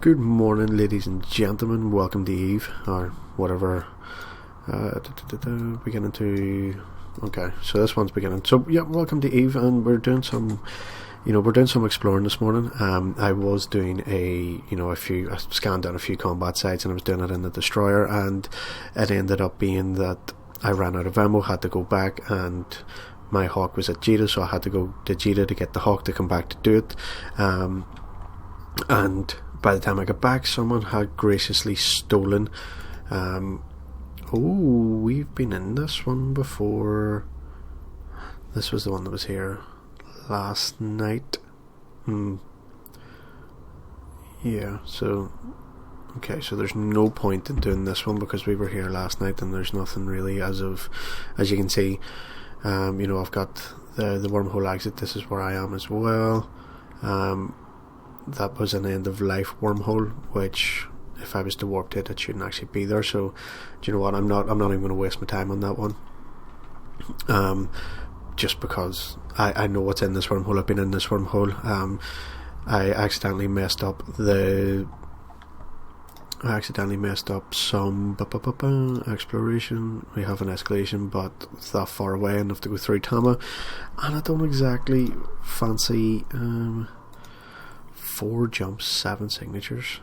Good morning, ladies and gentlemen. Welcome to Eve, or whatever. Beginning to. Okay, so this one's beginning. So yeah, welcome to Eve, and we're doing some. We're doing some exploring this morning. I was doing I scanned down a few combat sites, and I was doing it in the destroyer, and it ended up being that I ran out of ammo, had to go back, and my Hawk was at Jita, so I had to go to Jita to get the Hawk to come back to do it. And by the time I got back, someone had graciously stolen. We've been in this one before. This was the one that was here last night. Yeah, so okay, so there's no point in doing this one because we were here last night and there's nothing really as you can see. I've got the wormhole exit. This is where I am as well. That was an end of life wormhole, which if I was to warp to it shouldn't actually be there. So do you know what, I'm not even going to waste my time on that one, just because I know what's in this wormhole. I've been in this wormhole. I accidentally messed up some exploration. We have an escalation, but it's that far away and I have to go through Tama, and I don't exactly fancy 4 jumps, 7 signatures.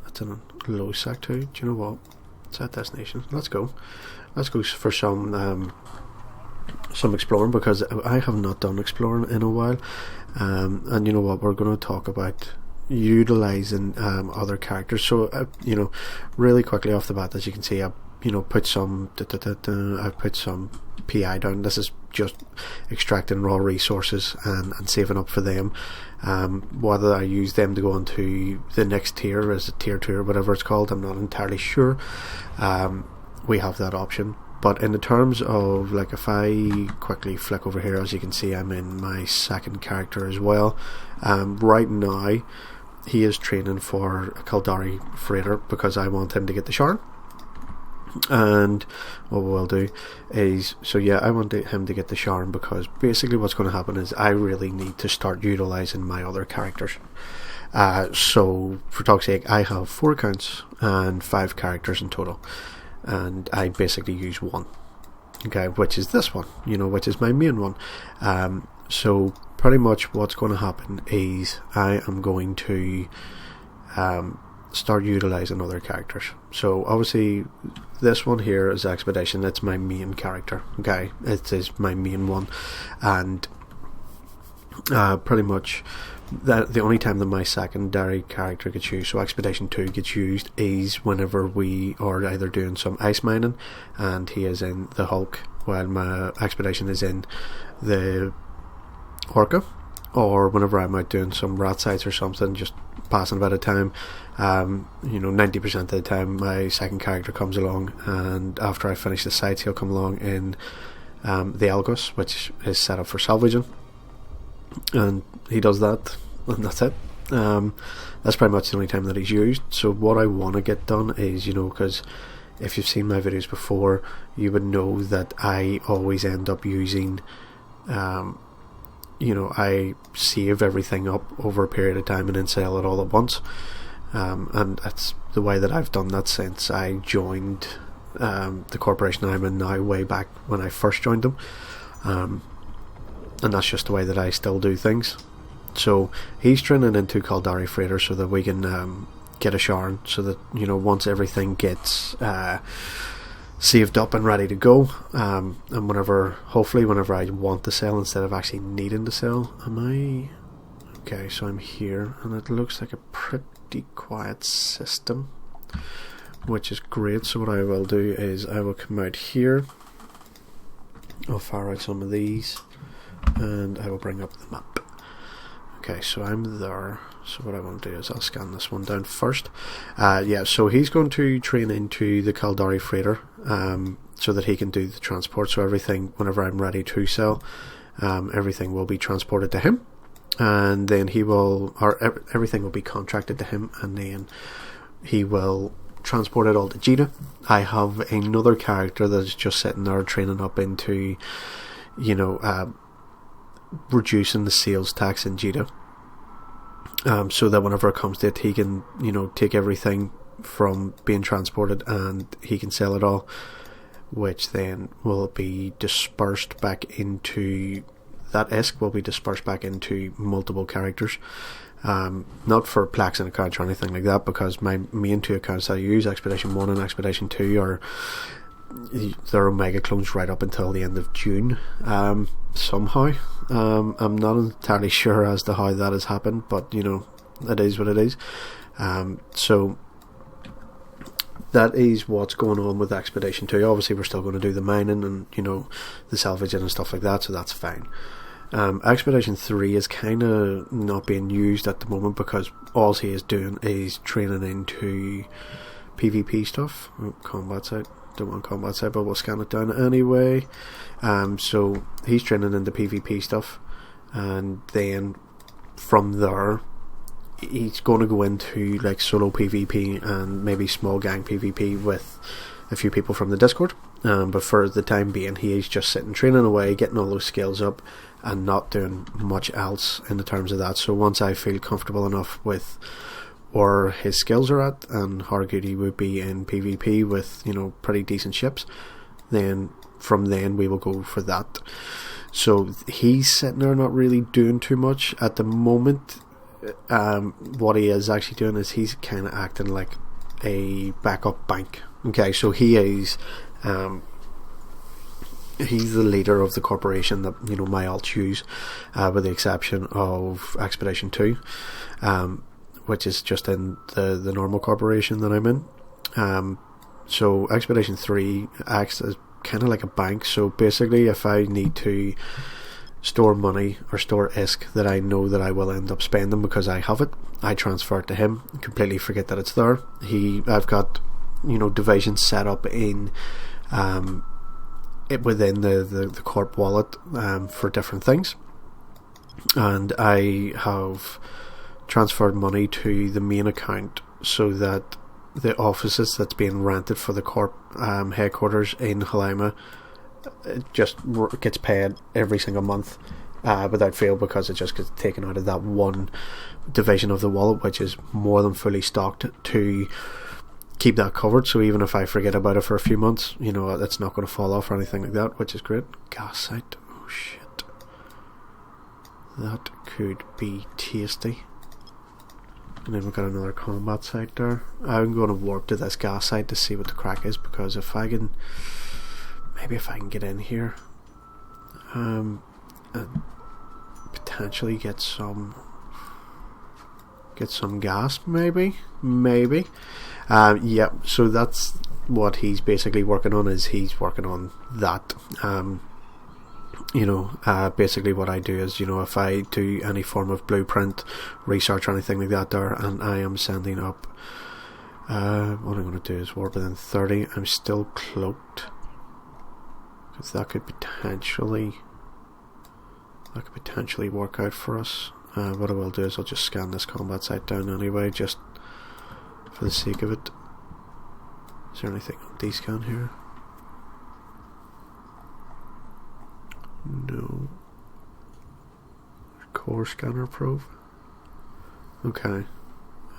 That's a low sec too. Do you know what? Set destination. Let's go for some exploring, because I have not done exploring in a while. And you know what? We're going to talk about utilising other characters. So really quickly off the bat, as you can see, I put some PI down. This is just extracting raw resources and saving up for them. Whether I use them to go on to the next tier, as a tier 2 or whatever it's called, I'm not entirely sure. We have that option. But in the terms of, like, if I quickly flick over here, as you can see, I'm in my second character as well. Right now he is training for a Caldari freighter because I want him to get the Sharn. And what we'll do is, I want him to get the Sharn because basically what's going to happen is I really need to start utilising my other characters. So for talk's sake, I have 4 accounts and 5 characters in total, and I basically use one, okay, which is this one, which is my main one. So pretty much what's going to happen is I am going to start utilising other characters. So obviously this one here is Expedishun. It's my main character, okay, it is my main one, and pretty much the only time that my secondary character gets used, so Expedishun 2 gets used, is whenever we are either doing some ice mining and he is in the Hulk while my Expedishun is in the Orca, or whenever I'm out doing some rat sites or something, just passing a bit of time. 90% of the time my second character comes along, and after I finish the sites he'll come along in the Elgos, which is set up for salvaging, and he does that, and that's it. That's pretty much the only time that he's used. So what I want to get done is, because if you've seen my videos before, you would know that I always end up using I save everything up over a period of time and then sell it all at once, and that's the way that I've done that since I joined the corporation I'm in now, way back when I first joined them, and that's just the way that I still do things. So he's training into Caldari freighter so that we can get a Sharn, so that once everything gets saved up and ready to go, and hopefully whenever I want to sell instead of actually needing to sell. Okay, so I'm here and it looks like a pretty quiet system, which is great. So what I will do is I will come out here, I'll fire out some of these, and I will bring up the map. Okay, so I'm there. So what I want to do is I'll scan this one down first. So he's going to train into the Caldari freighter, so that he can do the transport. So everything, whenever I'm ready to sell, everything will be transported to him, and then everything will be contracted to him, and then he will transport it all to Jita. I have another character that is just sitting there training up into, reducing the sales tax in Jita. so that whenever it comes to it, he can, you know, take everything from being transported and he can sell it all, which then will be dispersed back into, that ISK will be dispersed back into multiple characters. Not for plaques and accounts or anything like that, because my main two accounts that I use, Expedition 1 and Expedition 2, are their Omega clones right up until the end of June. Somehow, I'm not entirely sure as to how that has happened, but you know, it is what it is. So that is what's going on with Expedition 2. Obviously we're still going to do the mining and, you know, the salvaging and stuff like that, so that's fine. Expedition 3 is kind of not being used at the moment because all he is doing is training into PvP stuff. Combat site, don't want combat site, but we'll scan it down anyway. So he's training into PvP stuff, and then from there he's going to go into like solo PvP and maybe small gang PvP with a few people from the Discord. But for the time being, he is just sitting training away, getting all those skills up, and not doing much else in the terms of that. So once I feel comfortable enough with where his skills are at and how good he would be in PvP with, you know, pretty decent ships, then from then we will go for that. So he's sitting there not really doing too much at the moment. What he is actually doing is he's kind of acting like a backup bank. Okay, so he is he's the leader of the corporation that, you know, my alts use, with the exception of Expedition 2, which is just in the normal corporation that I'm in. So Expedition 3 acts as kind of like a bank. So basically, if I need to store money or store ISK that I know that I will end up spending because I have it, I transfer it to him, completely forget that it's there. I've got, you know, divisions set up in within the corp wallet for different things, and I have transferred money to the main account so that the offices that's being rented for the corp headquarters in Halima, it just gets paid every single month without fail, because it just gets taken out of that one division of the wallet, which is more than fully stocked to keep that covered. So even if I forget about it for a few months, you know, it's not going to fall off or anything like that, which is great. Gas site, oh shit, that could be tasty. And then we've got another combat site there. I'm going to warp to this gas site to see what the crack is, because if I can, maybe if I can get in here and potentially get some gas, maybe. Yeah, so that's what he's basically working on, is he's working on that. You know, basically what I do is, you know, if I do any form of blueprint research or anything like that there, and I am sending up, what I'm going to do is warp within 30. I'm still cloaked, because that could potentially work out for us. What I will do is I'll just scan this combat site down anyway, just for the sake of it. Is there anything on D-scan here? No. Core scanner probe. Okay.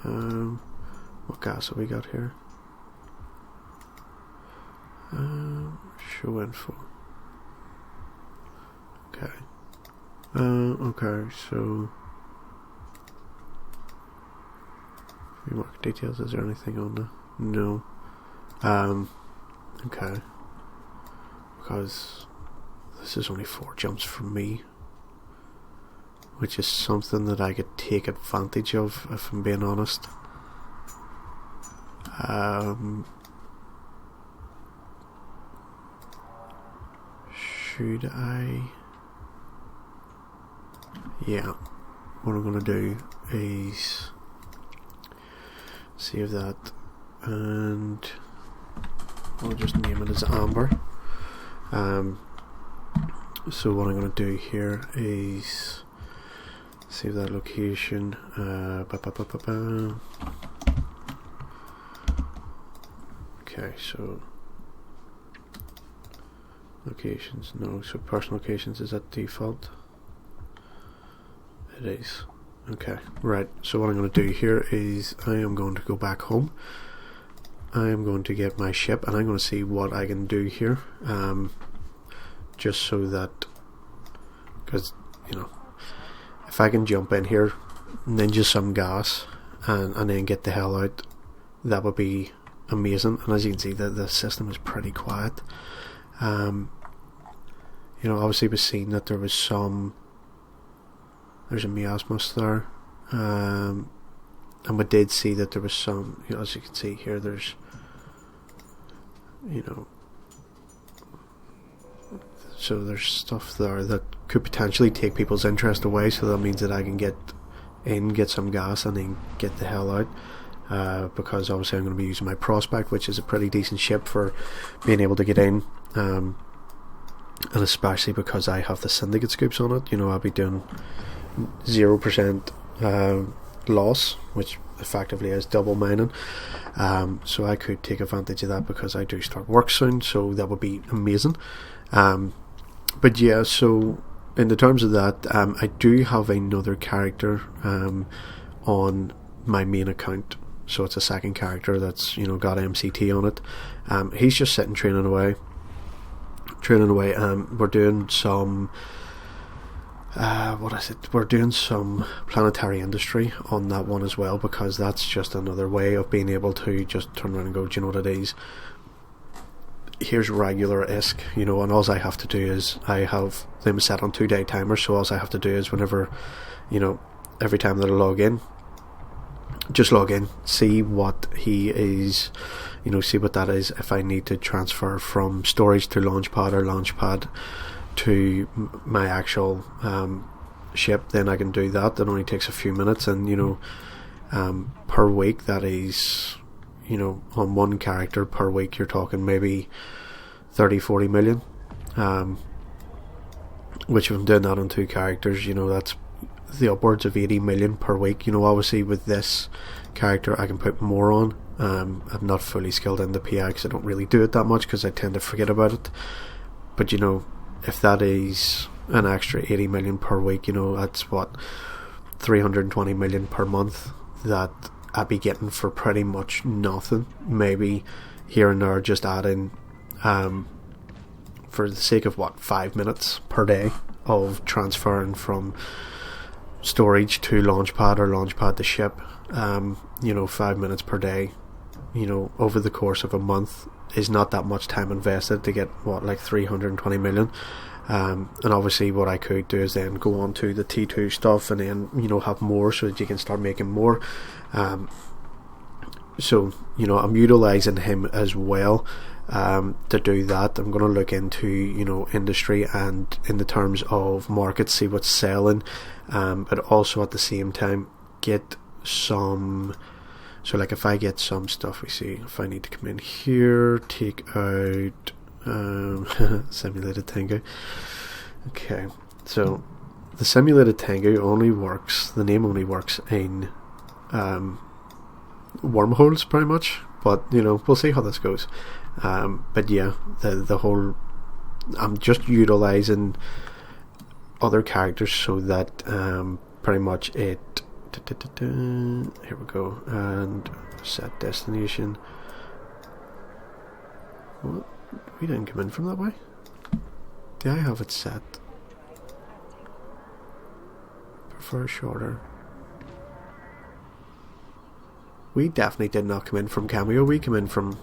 What gas have we got here? Show info. Okay. Okay, so market details, is there anything on the no? Okay. Because this is only 4 jumps from me, which is something that I could take advantage of, if I'm being honest. Should I? Yeah. What I'm going to do is save that, and I'll just name it as Amber. So what I'm going to do here is save that location. Okay, so locations, no. So personal locations is at default. It is. Okay, right, so what I'm going to do here is I am going to go back home. I am going to get my ship and I'm going to see what I can do here, just so that, because, you know, if I can jump in here, ninja some gas and then get the hell out, that would be amazing. And as you can see, the system is pretty quiet. You know, obviously we've seen that there's a miasmus there, and we did see that there was some, you know, as you can see here, there's, you know, so there's stuff there that could potentially take people's interest away, so that means that I can get in, get some gas and then get the hell out, because obviously I'm going to be using my Prospect, which is a pretty decent ship for being able to get in, and especially because I have the syndicate scoops on it. You know, I'll be doing 0% loss, which effectively is double mining, so I could take advantage of that because I do start work soon, so that would be amazing. But yeah, so in the terms of that, I do have another character on my main account, so it's a second character that's, you know, got MCT on it. He's just sitting training away. We're doing some we're doing some planetary industry on that one as well, because that's just another way of being able to just turn around and go, do you know what it is, here's regular ISK, you know, and all I have to do is, I have them set on 2-day timers, so all I have to do is whenever, you know, every time that I log in, just log in, see what he is, you know, see what that is. If I need to transfer from storage to launchpad or launchpad to my actual ship, then I can do that. That only takes a few minutes, and, you know, per week, that is, you know, on one character per week, you're talking maybe 30-40 million, which if I'm doing that on 2 characters, you know, that's the upwards of 80 million per week. You know, obviously with this character I can put more on. I'm not fully skilled in the PI because I don't really do it that much, because I tend to forget about it. But, you know, if that is an extra 80 million per week, you know, that's what, 320 million per month that I'd be getting for pretty much nothing. Maybe here and there just adding, for the sake of what, 5 minutes per day of transferring from storage to launchpad or launchpad to ship. You know, 5 minutes per day, you know, over the course of a month is not that much time invested to get, what, like 320 million. And obviously what I could do is then go on to the T2 stuff and then, you know, have more so that you can start making more. So, you know, I'm utilising him as well to do that. I'm going to look into, you know, industry and in the terms of market, see what's selling, but also at the same time get some. So like if I get some stuff, we see if I need to come in here, take out simulated Tengu. Okay, so the simulated Tengu only works, the name only works in wormholes pretty much, but you know, we'll see how this goes. But yeah, the whole, I'm just utilising other characters so that pretty much it, here we go, and set destination. What? We didn't come in from that way. Do I have it set? Prefer shorter. We definitely did not come in from Cameo. We came in from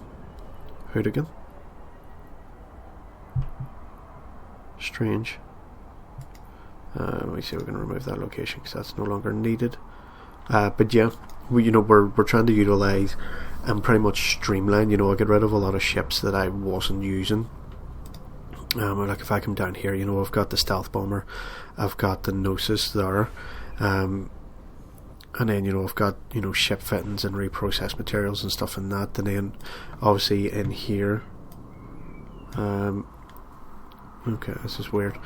Hooligan. Strange. Let me see if we can remove that location because that's no longer needed. But yeah, we're trying to utilise and pretty much streamline. You know, I get rid of a lot of ships that I wasn't using. Like if I come down here, you know, I've got the stealth bomber, I've got the Gnosis there, and then, you know, I've got, you know, ship fittings and reprocessed materials and stuff in that. And then obviously in here, okay, this is weird.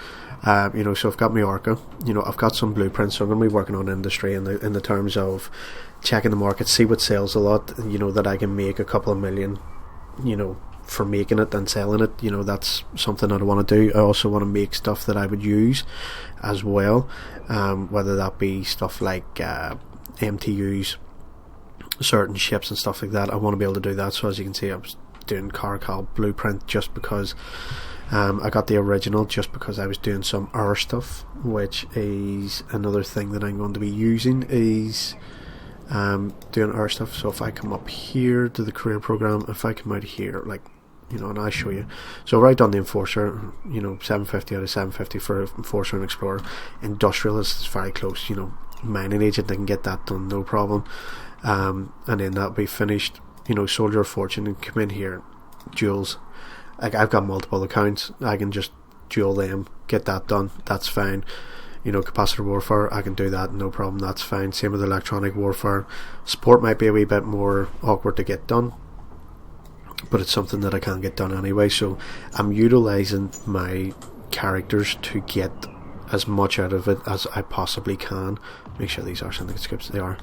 You know, so I've got my Orca. You know, I've got some blueprints, so I'm going to be working on industry in the terms of checking the market, see what sells a lot. You know, that I can make a couple of million, you know, for making it and selling it. You know, that's something that I want to do. I also want to make stuff that I would use as well, whether that be stuff like MTUs, certain ships and stuff like that. I want to be able to do that. So as you can see, I was doing Caracal Blueprint just because I got the original just because I was doing some R stuff, which is another thing that I'm going to be using, is doing R stuff. So if I come up here to the career program, if I come out here, like, you know, and I show you, so right on the Enforcer, you know, 750 out of 750 for Enforcer and Explorer. Industrialist is very close, you know, mining agent, I can get that done, no problem. And then that'll be finished. You know, Soldier of Fortune, and come in here, duels. Like, I've got multiple accounts, I can just duel them, get that done, that's fine. You know, Capacitor Warfare, I can do that, no problem, that's fine. Same with Electronic Warfare. Support might be a wee bit more awkward to get done, but it's something that I can get done anyway. So I'm utilising my characters to get as much out of it as I possibly can. Make sure these are syndicate scripts, they are.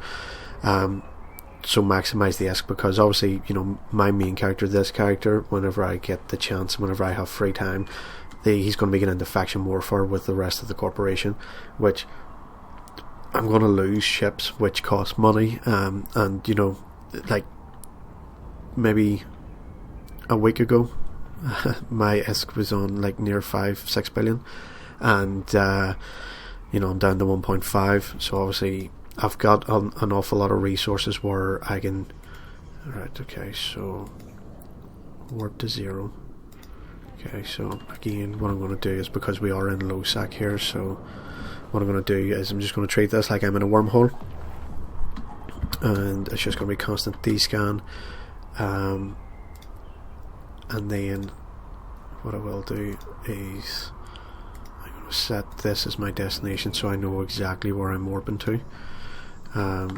So maximise the ESC, because obviously, you know, my main character, this character, whenever I get the chance, whenever I have free time, he's going to be getting into faction warfare with the rest of the corporation, which I'm going to lose ships which cost money, and you know, like maybe a week ago my ESC was on like near 5-6 billion, and you know, I'm down to 1.5, so obviously I've got an awful lot of resources where I can... Right, okay, so warp to 0. Okay, so again, what I'm going to do is, because we are in low sac here, so what I'm going to do is I'm just going to treat this like I'm in a wormhole, and it's just going to be constant D-scan, and then what I will do is I'm going to set this as my destination so I know exactly where I'm warping to.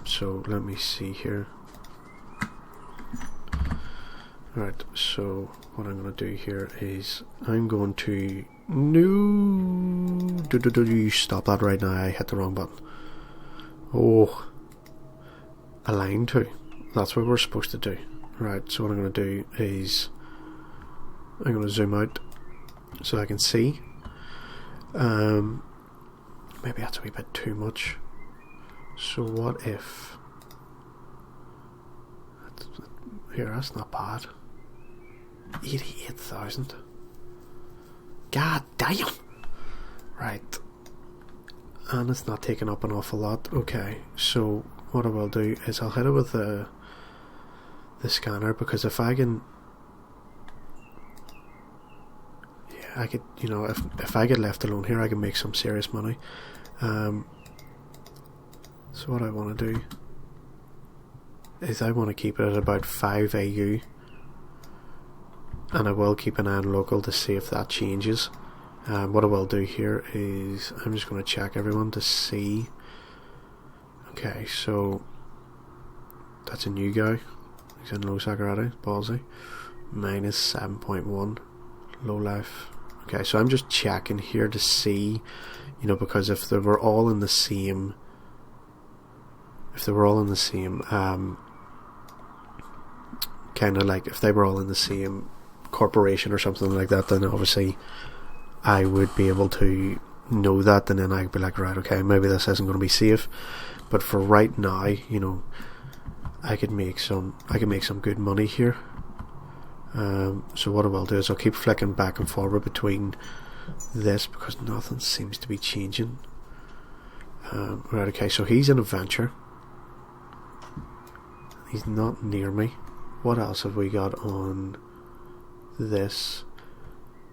So let me see here. Right, so what I'm going to do here is I'm going to... No! You stop that right now, I hit the wrong button. Oh, align to. That's what we're supposed to do. Right, so what I'm going to do is I'm going to zoom out so I can see. Maybe that's a wee bit too much. So what if... Here, that's not bad. 88,000. God damn! Right. And it's not taking up an awful lot. Okay, so what I will do is I'll hit it with the scanner, because if I can... Yeah, I could, you know, if I get left alone here, I can make some serious money. So what I want to do is I want to keep it at about 5 AU, and I will keep an eye on local to see if that changes. What I will do here is I'm just going to check everyone to see. Okay, so that's a new guy. He's in low sac already, ballsy. Minus 7.1 low life. Okay, so I'm just checking here to see, you know, because if they were all in the same... kind of like, if they were all in the same corporation or something like that, then obviously I would be able to know that, and then I'd be like, right, okay, maybe this isn't going to be safe. But for right now, you know, I could make some good money here. So what I will do is I'll keep flicking back and forward between this, because nothing seems to be changing. Right, okay, so he's in adventure. He's not near me. What else have we got on this?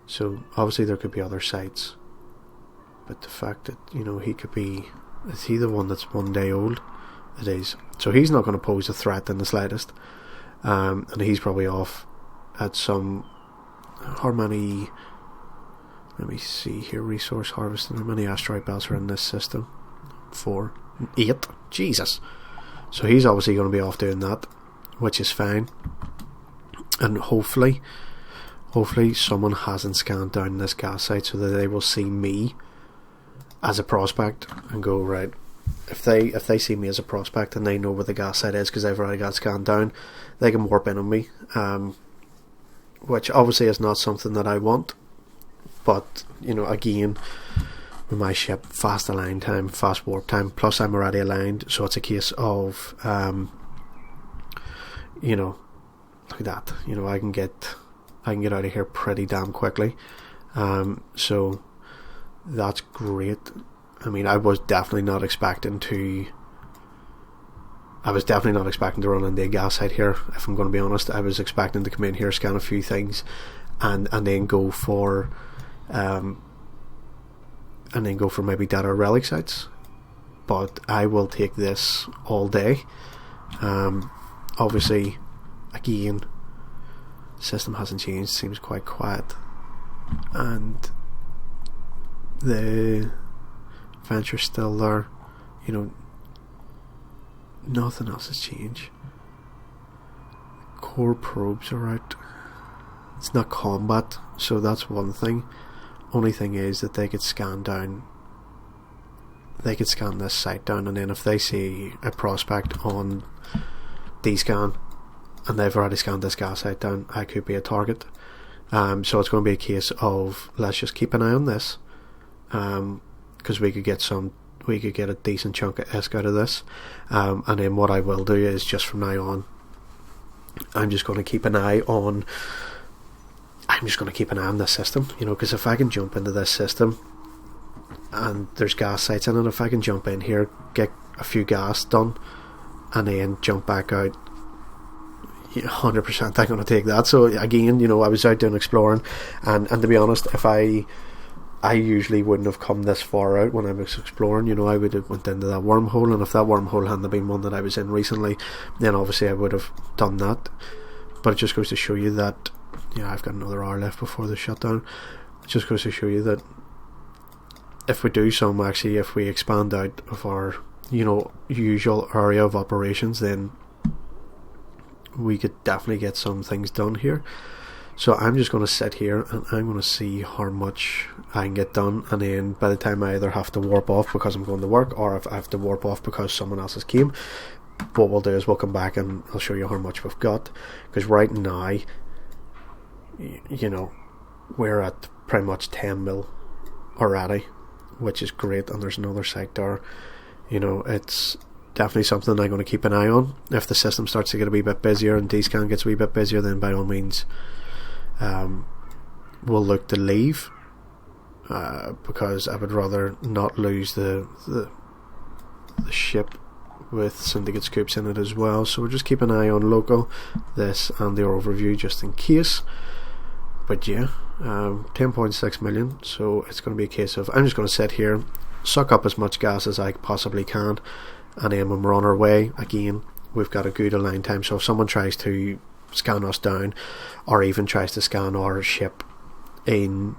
So obviously there could be other sites, but the fact that, you know, he could be... Is he the one that's 1 day old? It is. So he's not going to pose a threat in the slightest. And he's probably off at some... How many... Let me see here. Resource harvesting. How many asteroid belts are in this system? 4. 8. Jesus. So he's obviously going to be off doing that, which is fine. And hopefully someone hasn't scanned down this gas site so that they will see me as a prospect and go, right, if they see me as a prospect and they know where the gas site is because they've already got scanned down, they can warp in on me, which obviously is not something that I want. But, you know, again, with my ship, fast align time, fast warp time, plus I'm already aligned, so it's a case of, you know, look at that. You know, I can get out of here pretty damn quickly. So that's great. I mean, I was definitely not expecting to run into a gas site here, if I'm going to be honest. I was expecting to come in here, scan a few things, and then go for maybe Data Relic sites. But I will take this all day. Obviously, again, system hasn't changed, seems quite quiet, and the Venture's still there. You know, nothing else has changed. Core probes are out. It's not combat, so that's one thing. Only thing is that they could scan down. They could scan this site down, and then if they see a prospect on D-scan and they've already scanned this gas site down, I could be a target. So it's going to be a case of, let's just keep an eye on this, because we could get a decent chunk of ISK out of this, and then what I will do is, just from now on, I'm just going to keep an eye on this system, you know, because if I can jump into this system and there's gas sites in it, if I can jump in here, get a few gas done, and then jump back out, 100% I'm going to take that. So again, you know, I was out doing exploring, and to be honest, if I usually wouldn't have come this far out when I was exploring. You know, I would have went into that wormhole, and if that wormhole hadn't been one that I was in recently, then obviously I would have done that. But it just goes to show you that, yeah, I've got another hour left before the shutdown. It just goes to show you that if we do some, actually, if we expand out of our, you know, usual area of operations, then we could definitely get some things done here. So I'm just going to sit here and I'm going to see how much I can get done, and then by the time I either have to warp off because I'm going to work, or if I have to warp off because someone else has came, what we'll do is we'll come back and I'll show you how much we've got. Because right now, you know, we're at pretty much 10 mil already, which is great, and there's another site there. You know, it's definitely something I'm going to keep an eye on. If the system starts to get a wee bit busier and D-scan gets a wee bit busier, then by all means we'll look to leave, because I would rather not lose the ship with syndicate scoops in it as well. So we'll just keep an eye on local, this, and the overview just in case. But yeah, 10.6 million, so it's going to be a case of, I'm just going to sit here, suck up as much gas as I possibly can, and then when we're on our way, again, we've got a good align time. So if someone tries to scan us down, or even tries to scan our ship in,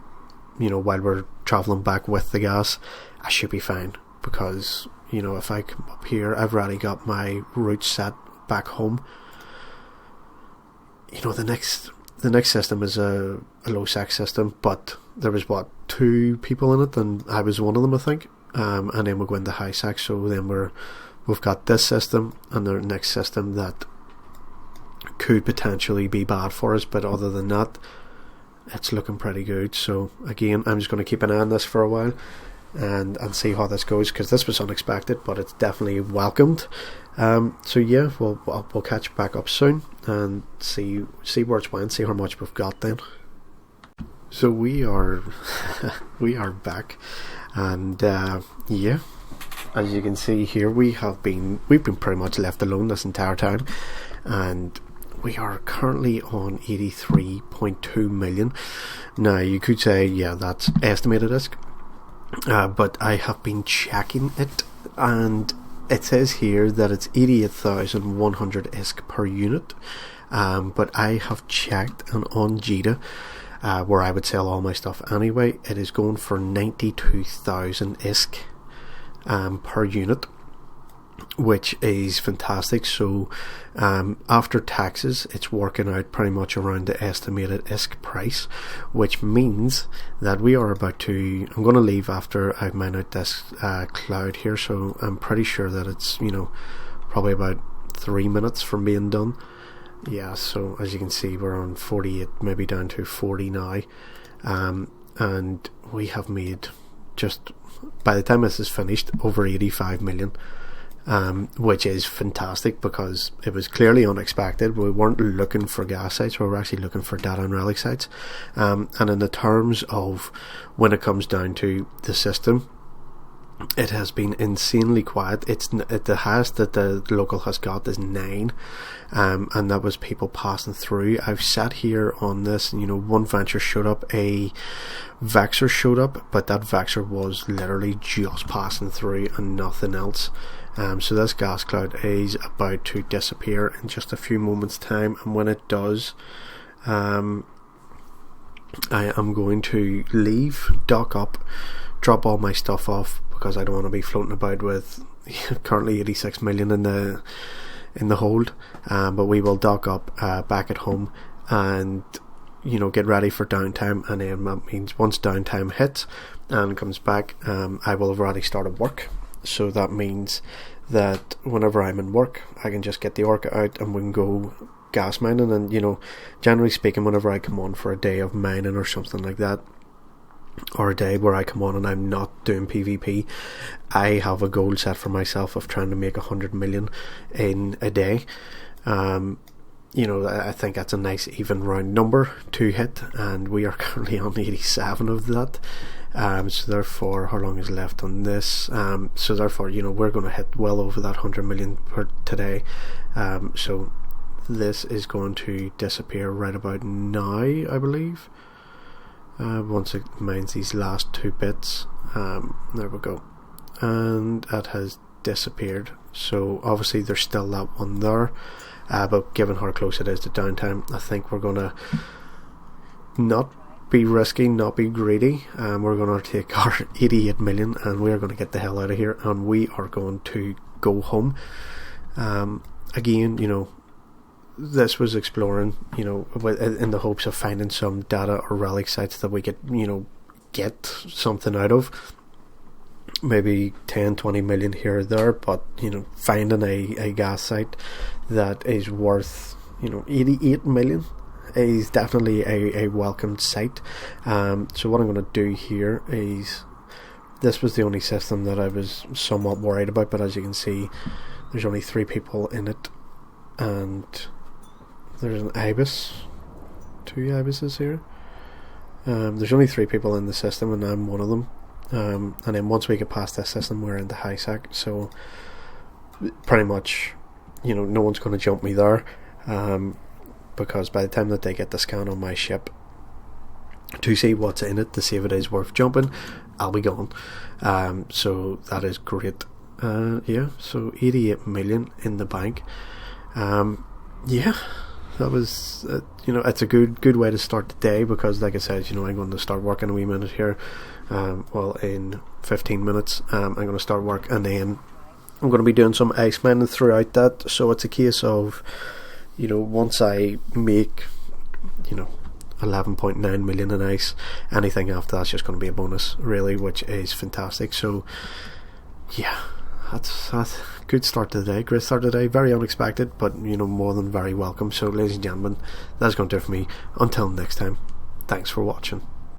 you know, while we're travelling back with the gas, I should be fine, because, you know, if I come up here, I've already got my route set back home. You know, the next system is a low sec system, but there was 2 people in it, and I was one of them, I think. And then we'll go into high sec. So then we've got this system and the next system that could potentially be bad for us, but other than that, it's looking pretty good. So again, I'm just going to keep an eye on this for a while and see how this goes, because this was unexpected, but it's definitely welcomed. So yeah, we'll catch back up soon and see where it's went, see how much we've got then. So we are back, and yeah, as you can see here, we've been pretty much left alone this entire time, and we are currently on 83.2 million. Now you could say, yeah, that's estimated ISK, but I have been checking it, and it says here that it's 88,100 ISK per unit, but I have checked, and on Jita, where I would sell all my stuff anyway, it is going for 92,000 ISK per unit, which is fantastic. So after taxes, it's working out pretty much around the estimated ISK price, which means that we are about to, I'm going to leave after I've mined out this cloud here, so I'm pretty sure that it's, you know, probably about 3 minutes from being done. yeah, so as you can see, we're on 48, maybe down to 40 now, and we have made, just by the time this is finished, over 85 million. Which is fantastic, because it was clearly unexpected. We weren't looking for gas sites, we were actually looking for data and relic sites, and in the terms of when it comes down to the system, it has been insanely quiet. The highest that the local has got is 9, and that was people passing through. I've sat here on this, and one venture showed up, a Vexer showed up, but that Vexer was literally just passing through and nothing else. So this gas cloud is about to disappear in just a few moments time, and when it does, I am going to leave, dock up, drop all my stuff off, because I don't want to be floating about with currently 86 million in the hold, but we will dock up back at home and get ready for downtime, and then that means once downtime hits and comes back, I will have already started work. So that means that whenever I'm in work, I can just get the orca out and we can go gas mining. And generally speaking, whenever I come on for a day of mining or something like that, or a day where I come on and I'm not doing PvP, I have a goal set for myself of trying to make 100 million in a day. I think that's a nice even round number to hit, and we are currently on 87 of that. So therefore, how long is left on this? So therefore, we're going to hit well over that 100 million per today. So this is going to disappear right about now, I believe. Once it mines these last 2 bits, there we go, and that has disappeared. So obviously there's still that one there, but given how close it is to downtime, I think we're going to not be risky, not be greedy. We're going to take our 88 million and we're going to get the hell out of here, and we are going to go home. Again, this was exploring, in the hopes of finding some data or relic sites that we could, get something out of. Maybe 10-20 million here or there, but finding a gas site that is worth 88 million is definitely a welcomed site. So what I'm going to do here is, this was the only system that I was somewhat worried about, but as you can see, there's only 3 people in it, and there's an ibis, 2 ibises here. There's only 3 people in the system, and I'm one of them. And then once we get past this system, we're into high sec, so pretty much no one's going to jump me there, because by the time that they get the scan on my ship to see what's in it, to see if it is worth jumping, I'll be gone. So that is great. Yeah, so 88 million in the bank. Yeah, that was it's a good way to start the day, because like I said, I'm going to start work in a wee minute here. In 15 minutes, I'm going to start work, and then I'm going to be doing some ice mining throughout that. So it's a case of once I make 11.9 million in ice, anything after that's just going to be a bonus, really, which is fantastic. So yeah, that's a good start to the day, great start to the day, very unexpected, but more than very welcome. So ladies and gentlemen, that's going to do it for me. Until next time, thanks for watching.